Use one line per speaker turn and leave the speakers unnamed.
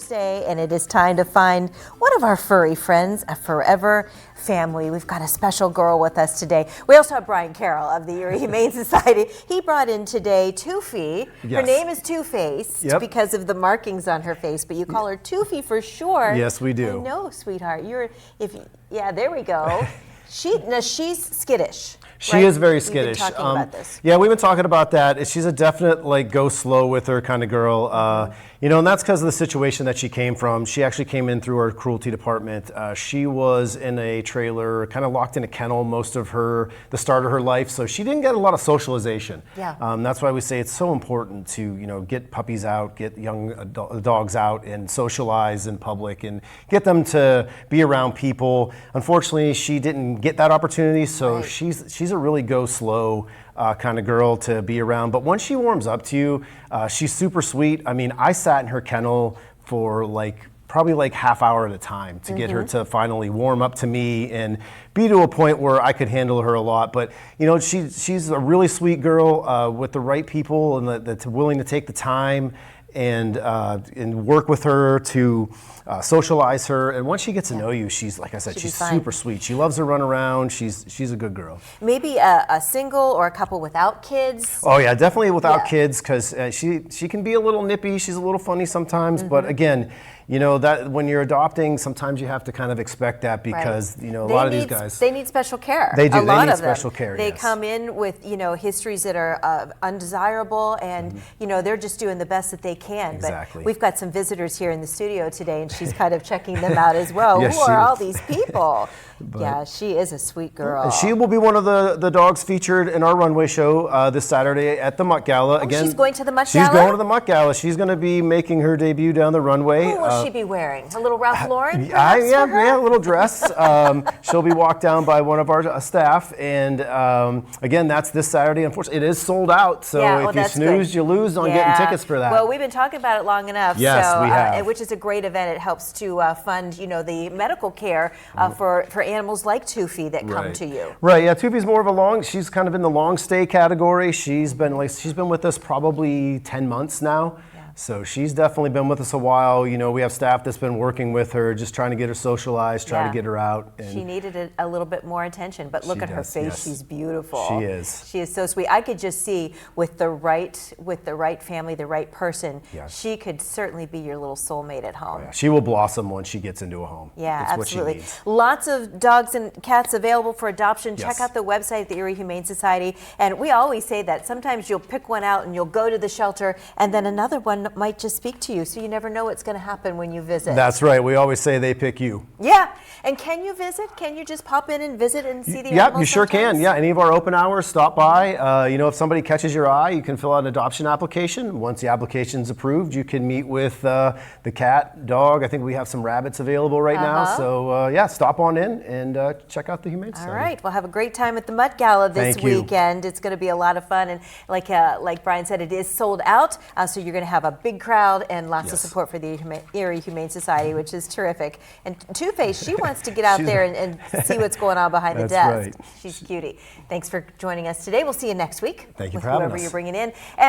Thursday, and it is time to find one of our furry friends, a Furever family. We've got a special girl with us today. We also have Brian Carroll of the Erie Humane Society. He brought in today Tufi.
Yes.
Her name is Two-Faced because of the markings on her face, but you call her Tufi for short.
Yes, we do.
I know, sweetheart. Yeah, there we go. She's skittish.
She
right?
is very
We've
skittish.
been talking about this.
Yeah, we've been talking about that. She's a definite go slow with her kind of girl. And that's because of the situation that she came from. She actually came in through our cruelty department. She was in a trailer, kind of locked in a kennel most of the start of her life. So she didn't get a lot of socialization.
Yeah.
That's why we say it's so important to get puppies out, get young dogs out, and socialize in public, and get them to be around people. Unfortunately, she didn't get that opportunity. So
right.
she's a really go slow kind of girl to be around. But once she warms up to you, she's super sweet. I mean, I sat in her kennel for probably half hour at a time to get her to finally warm up to me and be to a point where I could handle her a lot. But she's a really sweet girl with the right people and that's willing to take the time and work with her to socialize her. And once she gets to know you, she's, like I said, she's super sweet. She loves to run around. She's a good girl.
Maybe a single or a couple without kids.
Oh yeah, definitely without kids, because she can be a little nippy. She's a little funny sometimes, but again, that when you're adopting, sometimes you have to kind of expect that because a lot of these guys,
they need special care.
They do.
They
need special care.
They come in with histories that are undesirable, and they're just doing the best that they can.
Exactly.
But we've got some visitors here in the studio today, and she's kind of checking them out as well.
Yes,
who are all these people? Yeah, she is a sweet girl.
And she will be one of the dogs featured in our runway show this Saturday at the Mutt Gala.
Again, she's going to the Mutt Gala?
She's going to the Mutt Gala. She's going to be making her debut down the runway.
Who will she be wearing? A little Ralph Lauren?
Yeah, a little dress. She'll be walked down by one of our staff. And again, that's this Saturday. Unfortunately, it is sold out. So if you snooze, you lose on getting tickets for that.
Well, we've been talking about it long enough.
Yes,
so,
we have.
Which is a great event. It helps to fund, the medical care for animals like Tufi that come to you.
Right. Yeah. Tufi's more of she's kind of in the long stay category. She's been with us probably 10 months now. So she's definitely been with us a while. We have staff that's been working with her, just trying to get her socialized, trying to get her out. And
she needed a little bit more attention, but look at her face. Yes. She's beautiful.
She is.
She is so sweet. I could just see with the right family, the right person, she could certainly be your little soulmate at home.
Oh, yeah. She will blossom once she gets into a home.
Yeah,
that's
absolutely.
What she needs.
Lots of dogs and cats available for adoption.
Yes.
Check out the website, the Erie Humane Society. And we always say that sometimes you'll pick one out and you'll go to the shelter, and then another one might just speak to you, so you never know what's going to happen when you visit.
That's right. We always say they pick you.
Yeah. And can you visit? Can you just pop in and visit and see the animals?
Yeah, you sure can. Yeah, any of our open hours, stop by. If somebody catches your eye, you can fill out an adoption application. Once the application's approved, you can meet with the cat, dog. I think we have some rabbits available right now. So stop on in and check out the Humane Society.
All right. Well, have a great time at the Mutt Gala this weekend. It's going to be a lot of fun. And like Brian said, it is sold out. So you're going to have a big crowd and lots of support for the Erie Humane Society, which is terrific. And Two-Face, she wants to get out there and see what's going on behind the desk.
Right.
She's a cutie. Thanks for joining us today. We'll see you next week.
Thank you for having us.
Whoever you're bringing in. And